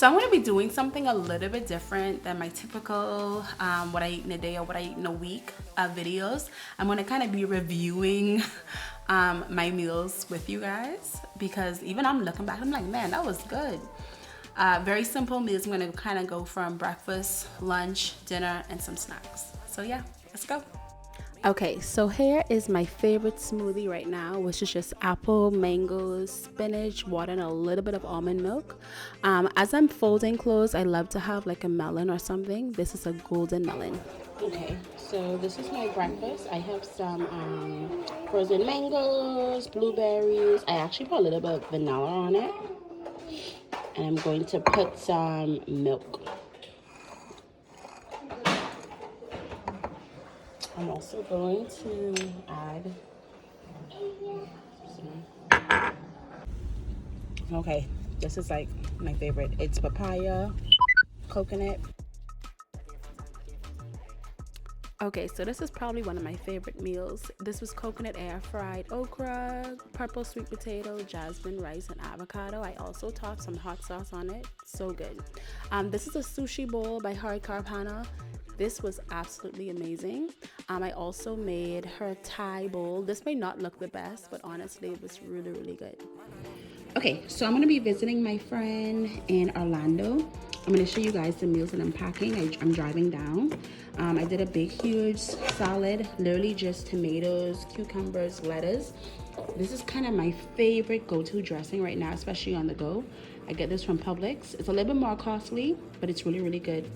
So I'm going to be doing something a little bit different than my typical what I eat in a day or what I eat in a week videos. I'm going to kind of be reviewing my meals with you guys, because even I'm looking back, I'm like, man, that was good. Very simple meals. I'm going to kind of go from breakfast, lunch, dinner, and some snacks. So yeah, let's go. Okay, so here is my favorite smoothie right now, which is just apple, mangoes, spinach, water, and a little bit of almond milk. As I'm folding clothes, I love to have like a melon or something. This is a golden melon. Okay, so this is my breakfast. I have some frozen mangoes, blueberries. I actually put a little bit of vanilla on it. And I'm going to put some milk. I'm also going to add some. Okay, this is like my favorite. It's papaya, coconut. Okay, so this is probably one of my favorite meals. This was coconut air fried okra, purple sweet potato, jasmine rice, and avocado. I also topped some hot sauce on it. So good. This is a sushi bowl by Hari Karpana. This was absolutely amazing. I also made her Thai bowl. This may not look the best, but honestly, it was really, really good. Okay, so I'm gonna be visiting my friend in Orlando. I'm gonna show you guys the meals that I'm packing. I'm driving down. I did a big, huge salad, literally just tomatoes, cucumbers, lettuce. This is kind of my favorite go-to dressing right now, especially on the go. I get this from Publix. It's a little bit more costly, but it's really, really good.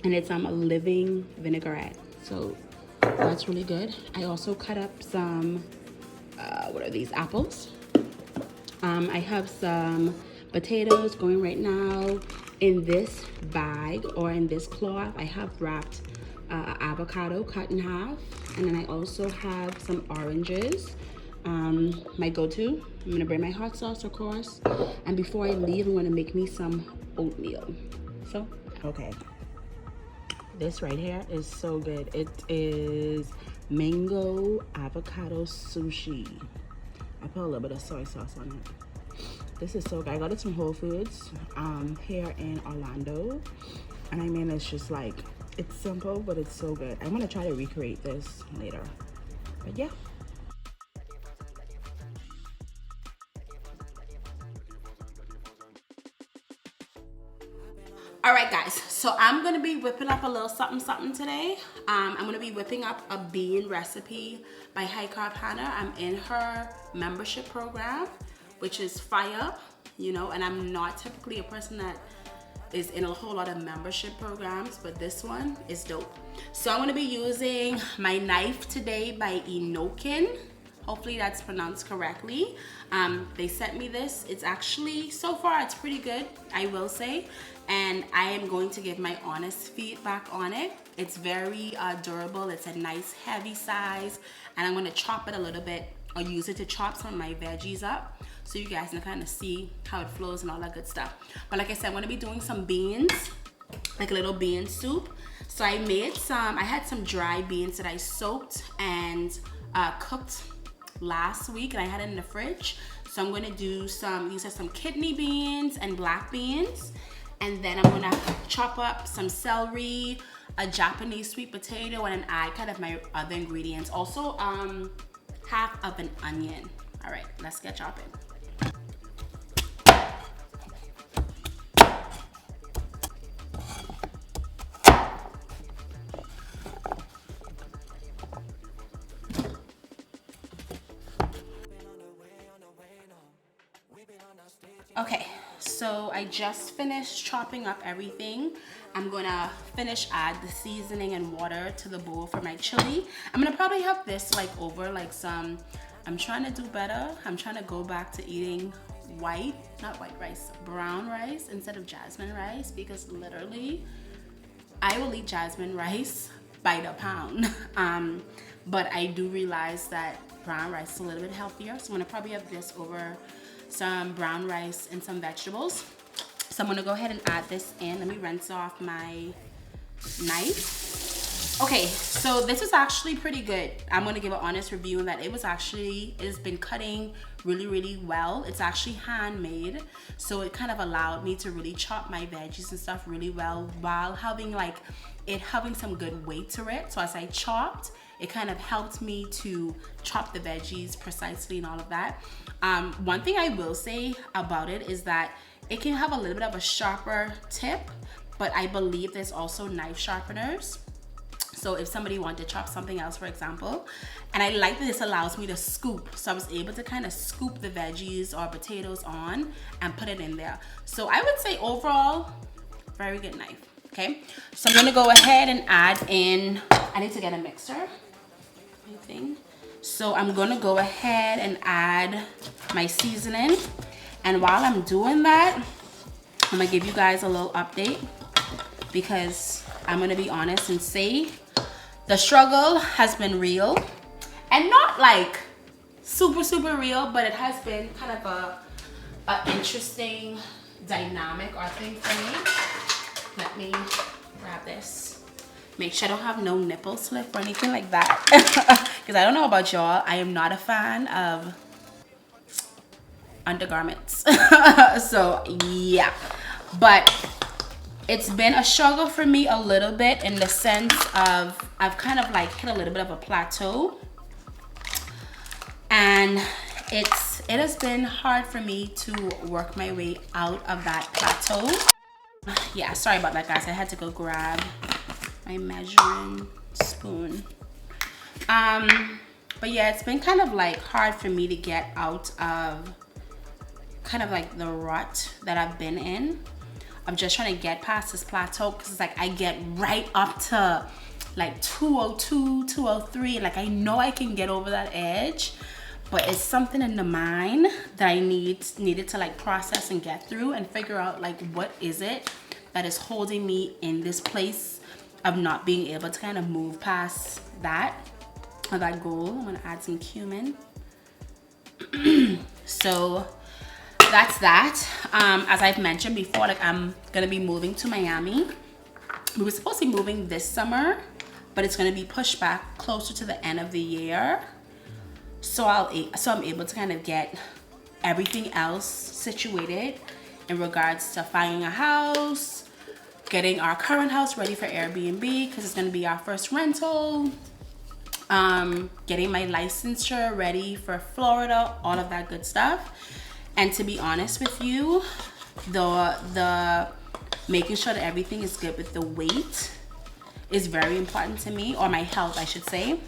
And it's a living vinaigrette, so that's really good. I also cut up some, what are these, apples? I have some potatoes going right now. In this bag or in this cloth, I have wrapped avocado cut in half, and then I also have some oranges. My go-to, I'm gonna bring my hot sauce, of course, and before I leave, I'm gonna make me some oatmeal. So, okay. This right here is so good. It is mango avocado sushi. I put a little bit of soy sauce on it. This is so good. I got it from Whole Foods here in Orlando. And I mean, it's just like, it's simple, but it's so good. I'm gonna try to recreate this later. But yeah. All right, guys, so I'm gonna be whipping up a little something today. I'm gonna be whipping up a bean recipe by Hari Karpana. I'm in her membership program, which is fire, you know, and I'm not typically a person that is in a whole lot of membership programs, but this one is dope. So I'm gonna be using my knife today by Enokin. Hopefully that's pronounced correctly. They sent me this. It's actually, so far it's pretty good, I will say. And I am going to give my honest feedback on it. It's very durable. It's a nice heavy size. And I'm gonna chop it a little bit or use it to chop some of my veggies up so you guys can kind of see how it flows and all that good stuff. But like I said, I'm gonna be doing some beans, like a little bean soup. So I had some dry beans that I soaked and cooked last week, and I had it in the fridge. So I'm gonna do these are some kidney beans and black beans. And then I'm gonna chop up some celery, a Japanese sweet potato, and then add kind of my other ingredients. Also, half of an onion. All right, let's get chopping. Okay, so I just finished chopping up everything. I'm gonna add the seasoning and water to the bowl for my chili. I'm gonna probably have this like over like some, I'm trying to do better. I'm trying to go back to eating brown rice instead of jasmine rice, because literally I will eat jasmine rice by the pound. But I do realize that brown rice is a little bit healthier. So I'm gonna probably have this over some brown rice and some vegetables. So I'm gonna go ahead and add this in. Let me rinse off my knife. Okay, so this is actually pretty good. I'm gonna give an honest review in that it's been cutting really, really well. It's actually handmade, so it kind of allowed me to really chop my veggies and stuff really well while having having some good weight to it. So as I chopped, it kind of helped me to chop the veggies precisely and all of that. One thing I will say about it is that it can have a little bit of a sharper tip, but I believe there's also knife sharpeners. So if somebody wanted to chop something else, for example, and I like that this allows me to scoop. So I was able to kind of scoop the veggies or potatoes on and put it in there. So I would say overall, very good knife, okay? So I'm gonna go ahead and add in, I need to get a mixer, I think. So I'm gonna go ahead and add my seasoning. And while I'm doing that, I'm gonna give you guys a little update because I'm gonna be honest and say the struggle has been real, and not like super real, but it has been kind of a interesting dynamic or thing for me. Let me grab this. Make sure I don't have no nipple slip or anything like that. Because I don't know about y'all, I am not a fan of undergarments. So yeah, but it's been a struggle for me a little bit in the sense of I've kind of like hit a little bit of a plateau, and it has been hard for me to work my way out of that plateau. Yeah, sorry about that, guys. I had to go grab my measuring spoon. But yeah, it's been kind of like hard for me to get out of kind of like the rut that I've been in. I'm just trying to get past this plateau because it's like I get right up to like 202, 203. Like I know I can get over that edge, but it's something in the mind that I needed to like process and get through and figure out like what is it that is holding me in this place of not being able to kind of move past that goal. I'm gonna add some cumin. So that's that. As I've mentioned before, like I'm gonna be moving to Miami. We were supposed to be moving this summer, but it's gonna be pushed back closer to the end of the year. So I'm able to kind of get everything else situated in regards to finding a house, getting our current house ready for Airbnb because it's gonna be our first rental, getting my licensure ready for Florida, all of that good stuff. And to be honest with you, the making sure that everything is good with the weight is very important to me, or my health, I should say.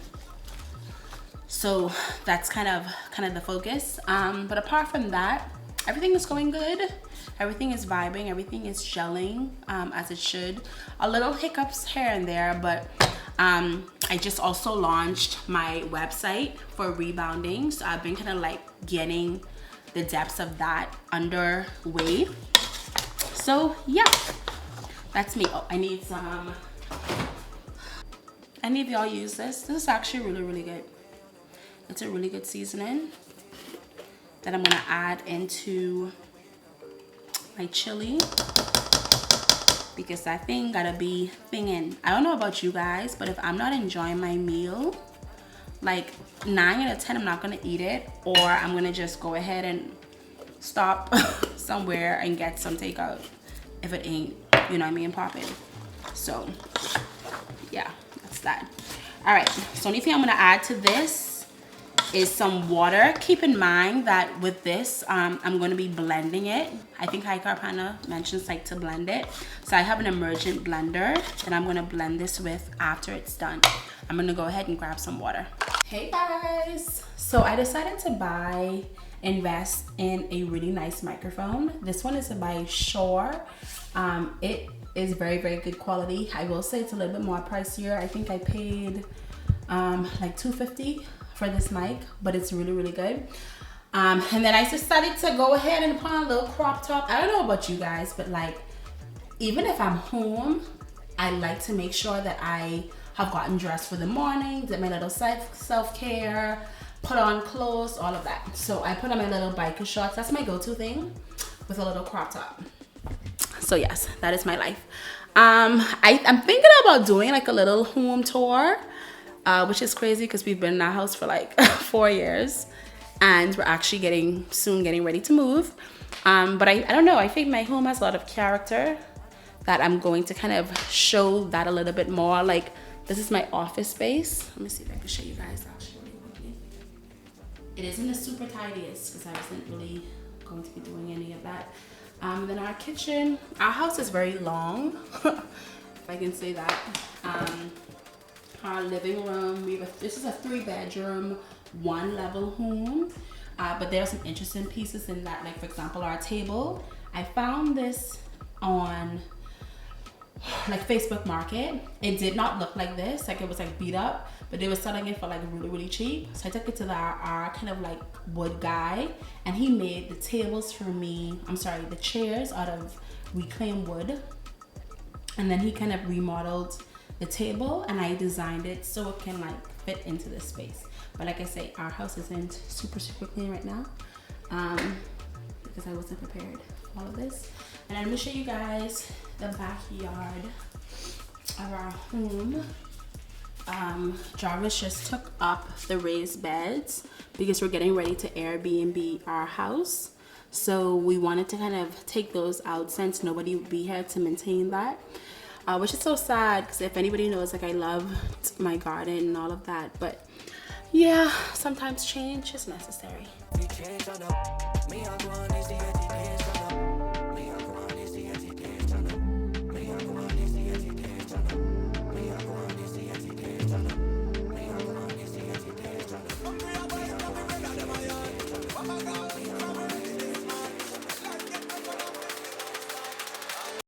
So that's kind of the focus. But apart from that, everything is going good. Everything is vibing. Everything is gelling as it should. A little hiccups here and there, but I just also launched my website for rebounding. So I've been kind of like getting the depths of that underway. So yeah, that's me. Oh, I need some. Any of y'all use this? This is actually really good. It's a really good seasoning that I'm gonna add into my chili because that thing gotta be thingin'. I don't know about you guys, but if I'm not enjoying my meal, like 9 out of 10, I'm not gonna eat it, or I'm gonna just go ahead and stop somewhere and get some takeout if it ain't, you know what I mean, popping. So yeah, that's that. All right, so only thing I'm gonna add to this is some water. Keep in mind that with this, I'm gonna be blending it. I think High Carpana mentions like to blend it. So I have an emergent blender that I'm gonna blend this with after it's done. I'm gonna go ahead and grab some water. Hey guys, so I decided to invest in a really nice microphone. This one is by Shure. It is very good quality. I will say it's a little bit more pricier. I think I paid like $250 for this mic, but it's really good. And then I decided to go ahead and put on a little crop top. I don't know about you guys, but like even if I'm home, I like to make sure that I have gotten dressed for the morning, did my little self-care, put on clothes, all of that. So I put on my little biker shorts. That's my go-to thing with a little crop top. So yes, that is my life. I'm thinking about doing like a little home tour, which is crazy because we've been in our house for like 4 years, and we're actually getting ready to move. But I don't know. I think my home has a lot of character that I'm going to kind of show that a little bit more. Like, this is my office space. Let me see if I can show you guys actually. It isn't the super tidiest because I wasn't really going to be doing any of that. Then our kitchen, our house is very long, if I can say that. Our living room, this is a 3-bedroom, 1-level home, but there are some interesting pieces in that. Like, for example, our table, I found this on like Facebook Market. It did not look like this, like it was like beat up, but they were selling it for like really cheap. So I took it to our kind of like wood guy, and he made the tables for me, the chairs out of reclaimed wood, and then he kind of remodeled the table, and I designed it so it can like fit into this space. But like I say, our house isn't super clean right now, because I wasn't prepared for all of this. And I'm gonna show you guys the backyard of our home. Jarvis just took up the raised beds because we're getting ready to Airbnb our house. So we wanted to kind of take those out since nobody would be here to maintain that. Which is so sad because if anybody knows, like, I love my garden and all of that. But yeah, sometimes change is necessary.